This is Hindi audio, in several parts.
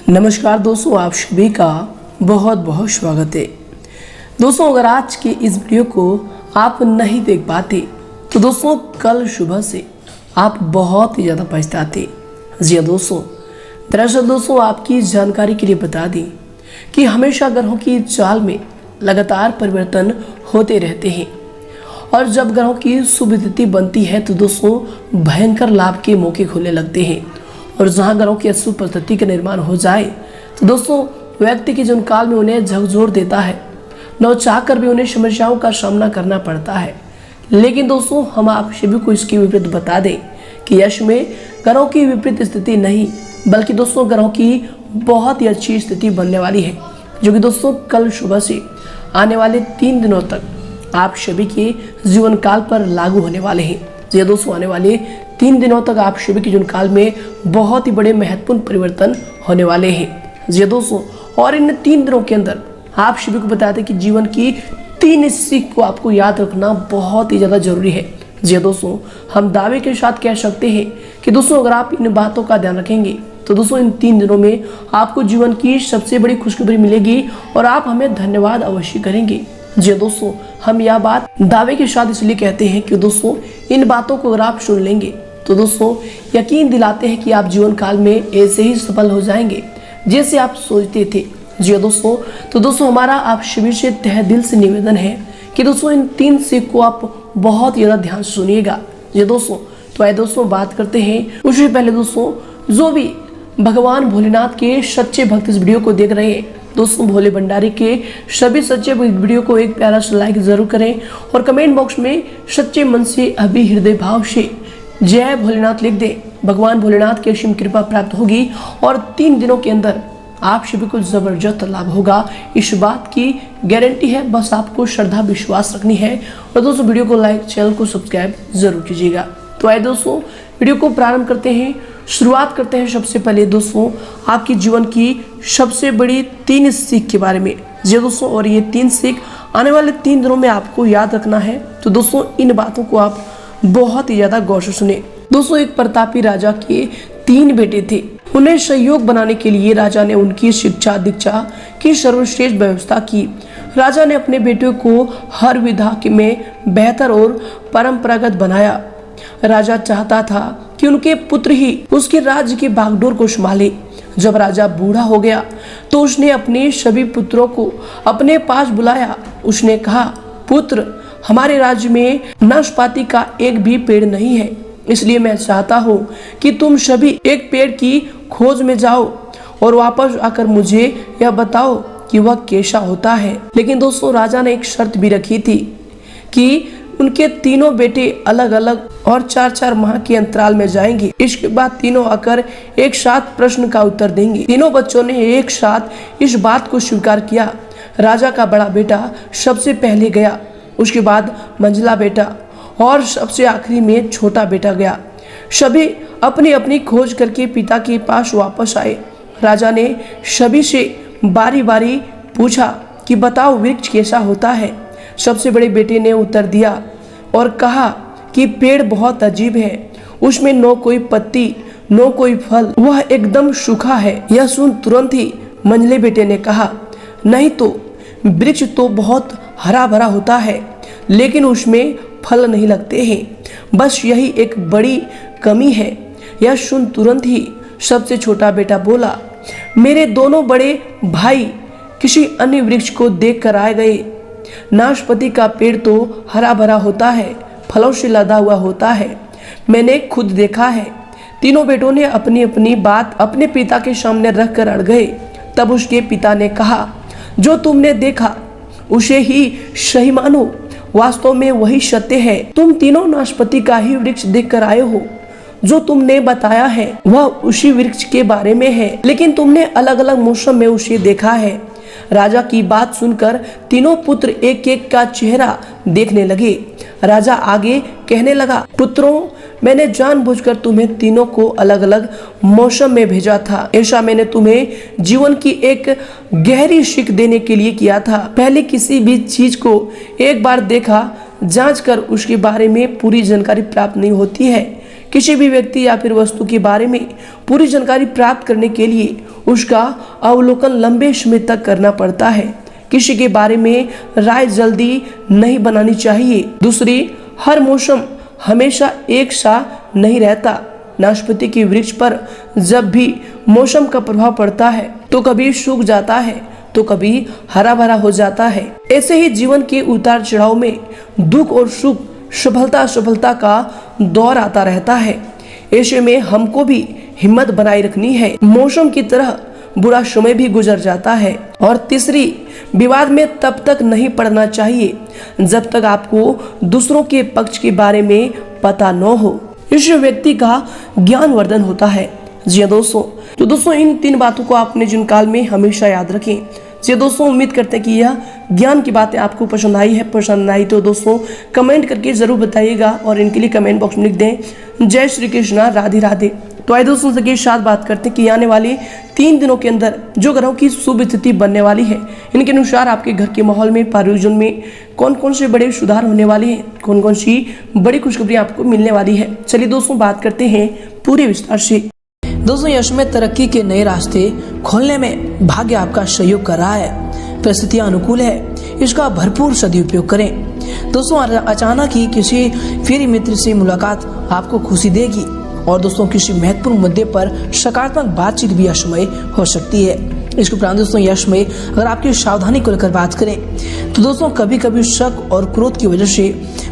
नमस्कार दोस्तों, आप सभी का बहुत बहुत स्वागत है। दोस्तों, अगर आज के इस वीडियो को आप नहीं देख पाते तो दोस्तों कल सुबह से आप बहुत ही ज़्यादा पछताते। जी हाँ दोस्तों, दरअसल दोस्तों आपकी जानकारी के लिए बता दें कि हमेशा ग्रहों की चाल में लगातार परिवर्तन होते रहते हैं और जब ग्रहों की शुभ तिथि बनती है तो दोस्तों भयंकर लाभ के मौके खुलने लगते हैं। और जहां ग्रहों की अशुभ परिस्थिति का निर्माण हो जाए तो दोस्तों व्यक्ति के जीवन काल में उन्हें झकझोर देता है, न चाह कर भी उन्हें समस्याओं का सामना करना पड़ता है। लेकिन दोस्तों हम आप सभी को इसके विपरीत बता दें कि यश में ग्रहों की विपरीत स्थिति नहीं बल्कि दोस्तों ग्रहों की बहुत ही अच्छी स्थिति बनने वाली है, जो कि दोस्तों कल सुबह से आने वाले 3 दिनों तक आप सभी के जीवन काल पर लागू होने वाले हैं। ये दोस्तों आने वाले 3 दिनों तक आप सभी के जीवन काल में बहुत ही बड़े महत्वपूर्ण परिवर्तन होने वाले हैं। जी दोस्तों, और इन 3 दिनों के अंदर आप सभी को बताते हैं कि जीवन की 3 सीख को आपको याद रखना बहुत ही ज़्यादा जरूरी है। जी दोस्तों, हम दावे के साथ कह सकते हैं कि दोस्तों अगर आप इन बातों का ध्यान रखेंगे तो दोस्तों इन 3 दिनों में आपको जीवन की सबसे बड़ी खुशखबरी मिलेगी और आप हमें धन्यवाद अवश्य करेंगे। जी दोस्तों, हम यह बात दावे के साथ इसलिए कहते हैं कि दोस्तों इन बातों को अगर आप सुन लेंगे तो दोस्तों यकीन दिलाते हैं कि आप जीवन काल में ऐसे ही सफल हो जाएंगे जैसे आप सोचते थे। जी दोस्तों, तो दोस्तों हमारा आप सभी से तहे दिल से निवेदन है कि दोस्तों इन 3 सीख को आप बहुत ज़्यादा ध्यान से सुनिएगा। जी दोस्तों, तो आइए दोस्तों बात करते हैं। उससे पहले दोस्तों जो भी भगवान भोलेनाथ के सच्चे भक्त इस वीडियो को देख रहे हैं दोस्तों, भोले भंडारी के सभी सच्चे वीडियो को एक प्यारा सा लाइक जरूर करें और कमेंट बॉक्स में सच्चे मन से अभी हृदय भाव से जय भोलेनाथ लिख दें। भगवान भोलेनाथ की असीम कृपा प्राप्त होगी और 3 दिनों के अंदर आप सभी को जबरदस्त लाभ होगा, इस बात की गारंटी है। बस आपको श्रद्धा विश्वास रखनी है और दोस्तों वीडियो को लाइक, चैनल को सब्सक्राइब जरूर कीजिएगा। तो आइए दोस्तों वीडियो को प्रारंभ करते हैं। शुरुआत करते हैं सबसे पहले दोस्तों आपके जीवन की सबसे बड़ी 3 सीख के बारे में। जी दोस्तों, और ये 3 सीख आने वाले 3 दिनों में आपको याद रखना है। तो दोस्तों इन बातों को आप बहुत ही ज्यादा गौर से सुने। दोस्तों एक प्रतापी राजा के 3 बेटे थे। उन्हें सहयोग बनाने के लिए राजा ने उनकी शिक्षा दीक्षा की सर्वश्रेष्ठ व्यवस्था की। राजा ने अपने बेटों को हर विधा में बेहतर और परंपरागत बनाया। राजा चाहता था कि उनके पुत्र ही उसके राज्य की बागडोर को संभाले। जब राजा बूढ़ा हो गया तो उसने अपने सभी पुत्रों को अपने पास बुलाया। उसने कहा, पुत्र, हमारे राज्य में नाशपाती का एक भी पेड़ नहीं है, इसलिए मैं चाहता हूँ कि तुम सभी एक पेड़ की खोज में जाओ और वापस आकर मुझे यह बताओ कि वह कैसा होता है। लेकिन दोस्तों राजा ने एक शर्त भी रखी थी कि उनके तीनों बेटे अलग अलग और 4-4 माह के अंतराल में जाएंगे। इसके बाद तीनों आकर एक साथ प्रश्न का उत्तर देंगे। तीनों बच्चों ने एक साथ इस बात को स्वीकार किया। राजा का बड़ा बेटा सबसे पहले गया, उसके बाद मंझला बेटा और सबसे आखिरी में छोटा बेटा गया। सभी अपनी अपनी खोज करके पिता के पास वापस आए। राजा ने सभी से बारी बारी पूछा कि बताओ वृक्ष कैसा होता है। सबसे बड़े बेटे ने उत्तर दिया और कहा कि पेड़ बहुत अजीब है, उसमें न कोई पत्ती न कोई फल, वह एकदम सूखा है। यह सुन तुरंत ही मंझले बेटे ने कहा, नहीं तो वृक्ष तो बहुत हरा भरा होता है लेकिन उसमें फल नहीं लगते हैं, बस यही एक बड़ी कमी है। यह सुन तुरंत ही सबसे छोटा बेटा बोला, मेरे दोनों बड़े भाई किसी अन्य वृक्ष को देख कर आ गए। नाशपाती का पेड़ तो हरा भरा होता है, फलों से लदा हुआ होता है, मैंने खुद देखा है। तीनों बेटों ने अपनी अपनी बात अपने पिता के सामने रख कर अड़ गए। तब उसके पिता ने कहा, जो तुमने देखा उसे ही सही मानो, वास्तव में वही सत्य है। तुम तीनों नाशपाती का ही वृक्ष देख कर आए हो। जो तुमने बताया है वह उसी वृक्ष के बारे में है, लेकिन तुमने अलग अलग मौसम में उसे देखा है। राजा की बात सुनकर तीनों पुत्र एक एक का चेहरा देखने लगे। राजा आगे कहने लगा, पुत्रों, मैंने जानबूझकर तुम्हें तीनों को अलग अलग मौसम में भेजा था। ऐसा मैंने तुम्हें जीवन की एक गहरी सीख देने के लिए किया था। पहले किसी भी चीज को एक बार देखा जांच कर उसके बारे में पूरी जानकारी प्राप्त नहीं होती है, किसी भी व्यक्ति या फिर वस्तु के बारे में पूरी जानकारी प्राप्त करने के लिए उसका अवलोकन लंबे समय तक करना पड़ता है। किसी के बारे में राय जल्दी नहीं बनानी चाहिए। दूसरी, हर मौसम हमेशा एक सा नहीं रहता। नाशपाती के वृक्ष पर जब भी मौसम का प्रभाव पड़ता है तो कभी सूख जाता है तो कभी हरा भरा हो जाता है। ऐसे ही जीवन के उतार चढ़ाव में दुख और सुख, सफलता का दौर आता रहता है। ऐसे में हमको भी हिम्मत बनाए रखनी है। मौसम की तरह बुरा समय भी गुजर जाता है। और तीसरी, विवाद में तब तक नहीं पड़ना चाहिए जब तक आपको दूसरों के पक्ष के बारे में पता न हो। इस व्यक्ति का ज्ञानवर्धन होता है। जी दोस्तों, तो दोस्तों इन 3 बातों को आपने जीवन काल में हमेशा याद रखें। जी दोस्तों, उम्मीद करते हैं कि यह ज्ञान की बातें आपको पसंद आई है। पसंद आई तो दोस्तों कमेंट करके जरूर बताइएगा और इनके लिए कमेंट बॉक्स में लिख दें जय श्री कृष्णा, राधे राधे। तो आइए दोस्तों के साथ बात करते हैं कि आने वाले 3 दिनों के अंदर जो ग्रहों की शुभ स्थिति बनने वाली है, इनके अनुसार आपके घर के माहौल में, परिवार में कौन कौन से बड़े सुधार होने वाले हैं, कौन कौन सी बड़ी खुशखबरी आपको मिलने वाली है। चलिए दोस्तों बात करते हैं पूरे विस्तार से। दोस्तों, यश में तरक्की के नए रास्ते खोलने में भाग्य आपका सहयोग कर रहा है। परिस्थितियां अनुकूल है, इसका भरपूर सदुपयोग करें। दोस्तों, अचानक ही किसी प्रिय मित्र से मुलाकात आपको खुशी देगी और दोस्तों किसी महत्वपूर्ण मुद्दे पर सकारात्मक बातचीत भी यश में हो सकती है। इसके उपरांत दोस्तों यश में अगर आपकी सावधानी को लेकर बात करें तो दोस्तों कभी कभी शक और क्रोध की वजह से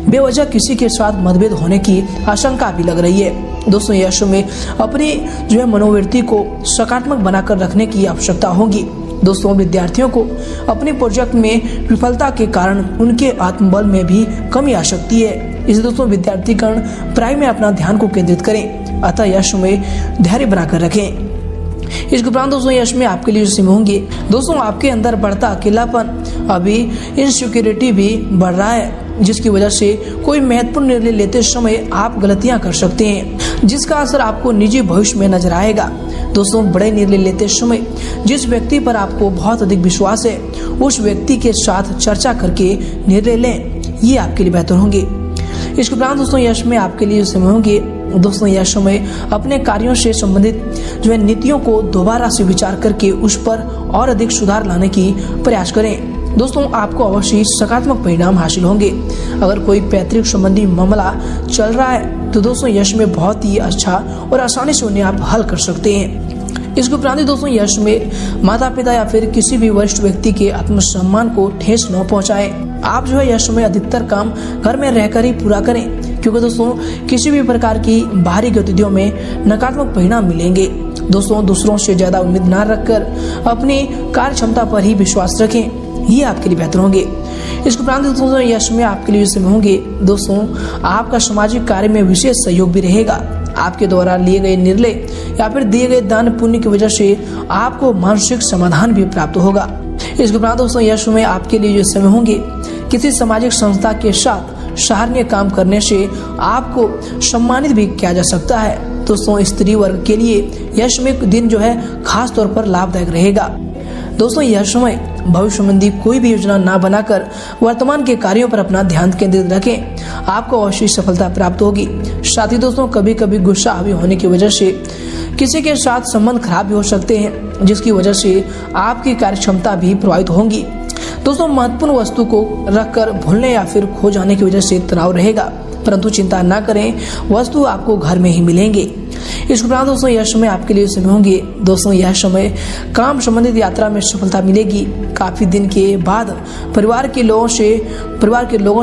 बेवजह किसी के साथ मतभेद होने की आशंका भी लग रही है। दोस्तों यश में अपनी जो है मनोवृत्ति को सकारात्मक बनाकर रखने की आवश्यकता होगी। दोस्तों, विद्यार्थियों को अपने प्रोजेक्ट में विफलता के कारण उनके आत्मबल में भी कमी आ सकती है। इसलिए दोस्तों विद्यार्थीगण पढ़ाई में अपना ध्यान को केंद्रित करें, अतः यश में धैर्य बनाकर रखें। इसके उपरांत दोस्तों यश में आपके लिए सीम होंगे। दोस्तों, आपके अंदर बढ़ता अकेलापन, अभी इनसिक्योरिटी भी बढ़ रहा है, जिसकी वजह से कोई महत्वपूर्ण निर्णय लेते समय आप गलतियां कर सकते हैं, जिसका असर आपको निजी भविष्य में नजर आएगा। दोस्तों, बड़े निर्णय लेते समय जिस व्यक्ति पर आपको बहुत अधिक विश्वास है उस व्यक्ति के साथ चर्चा करके निर्णय लें, ये आपके लिए बेहतर होंगे। इसके उपरांत दोस्तों यश में आपके लिए समय होंगे। दोस्तों, यह समय अपने कार्यों से संबंधित जो है नीतियों को दोबारा से विचार करके उस पर और अधिक सुधार लाने की प्रयास करें। दोस्तों, आपको अवश्य सकारात्मक परिणाम हासिल होंगे। अगर कोई पैतृक संबंधी मामला चल रहा है तो दोस्तों यश में बहुत ही अच्छा और आसानी से उन्हें आप हल कर सकते हैं। इसके उपरांत दोस्तों यश में माता पिता या फिर किसी भी वरिष्ठ व्यक्ति के आत्मसम्मान को ठेस न पहुंचाएं। आप जो है यश में अधिकतर काम घर में रहकर ही पूरा करें, क्योंकि दोस्तों किसी भी प्रकार की बाहरी गतिविधियों में नकारात्मक परिणाम मिलेंगे। दोस्तों, दूसरों से ज्यादा उम्मीद न रखकर अपनी कार्य क्षमता पर ही विश्वास रखें, ये आपके लिए बेहतर होंगे। इसके उपरांत दोस्तों यश में आपके लिए समय होंगे। दोस्तों, आपका सामाजिक कार्य में विशेष सहयोग भी रहेगा। आपके द्वारा लिए गए निर्णय या फिर दिए गए दान पुण्य की वजह से आपको मानसिक समाधान भी प्राप्त होगा। इसके उपरांत दोस्तों यश में आपके लिए जो समय होंगे, किसी सामाजिक संस्था के साथ सराहनीय काम करने से आपको सम्मानित भी किया जा सकता है। दोस्तों, स्त्री वर्ग के लिए यश में दिन जो है खास तौर पर लाभदायक रहेगा। दोस्तों, यह समय भविष्य संबंधी कोई भी योजना ना बनाकर वर्तमान के कार्यों पर अपना ध्यान केंद्रित रखें, आपको अवश्य सफलता प्राप्त होगी। साथ ही दोस्तों कभी कभी गुस्सा हावी होने की वजह से किसी के साथ संबंध खराब भी हो सकते हैं, जिसकी वजह से आपकी कार्य क्षमता भी प्रभावित होंगी। दोस्तों, महत्वपूर्ण वस्तु को रखकर भूलने या फिर खो जाने की वजह से तनाव रहेगा, परंतु चिंता न करें, वस्तु आपको घर में ही मिलेंगे। इस उपरांत दोस्तों यह समय आपके लिए समय होंगे। दोस्तों, यह समय काम संबंधित यात्रा में सफलता मिलेगी। काफी दिन के बाद परिवार के लोगों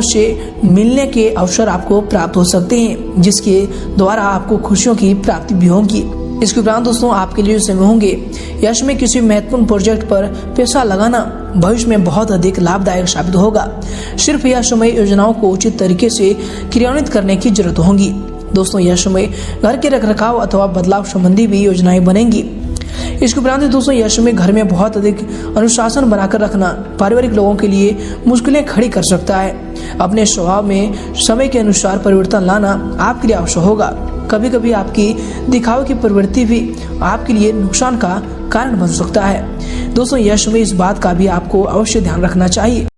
से मिलने के अवसर आपको प्राप्त हो सकते हैं, जिसके द्वारा आपको खुशियों की प्राप्ति भी होगी। इसके उपरांत दोस्तों आपके लिए समय होंगे। यश में किसी महत्वपूर्ण प्रोजेक्ट पर पैसा लगाना भविष्य में बहुत अधिक लाभदायक साबित होगा। सिर्फ यह समय योजनाओं को उचित तरीके से क्रियान्वित करने की जरूरत होगी। दोस्तों, यह समय घर के रखरखाव अथवा बदलाव संबंधी भी योजनाएं बनेंगी। इसके उपरांत दोस्तों यश में घर में बहुत अधिक अनुशासन बनाकर रखना पारिवारिक लोगों के लिए मुश्किलें खड़ी कर सकता है। अपने स्वभाव में समय के अनुसार परिवर्तन लाना आपके लिए आवश्यक होगा। कभी कभी आपकी दिखावे की प्रवृत्ति भी आपके लिए नुकसान का कारण बन सकता है। दोस्तों, यश में इस बात का भी आपको अवश्य ध्यान रखना चाहिए।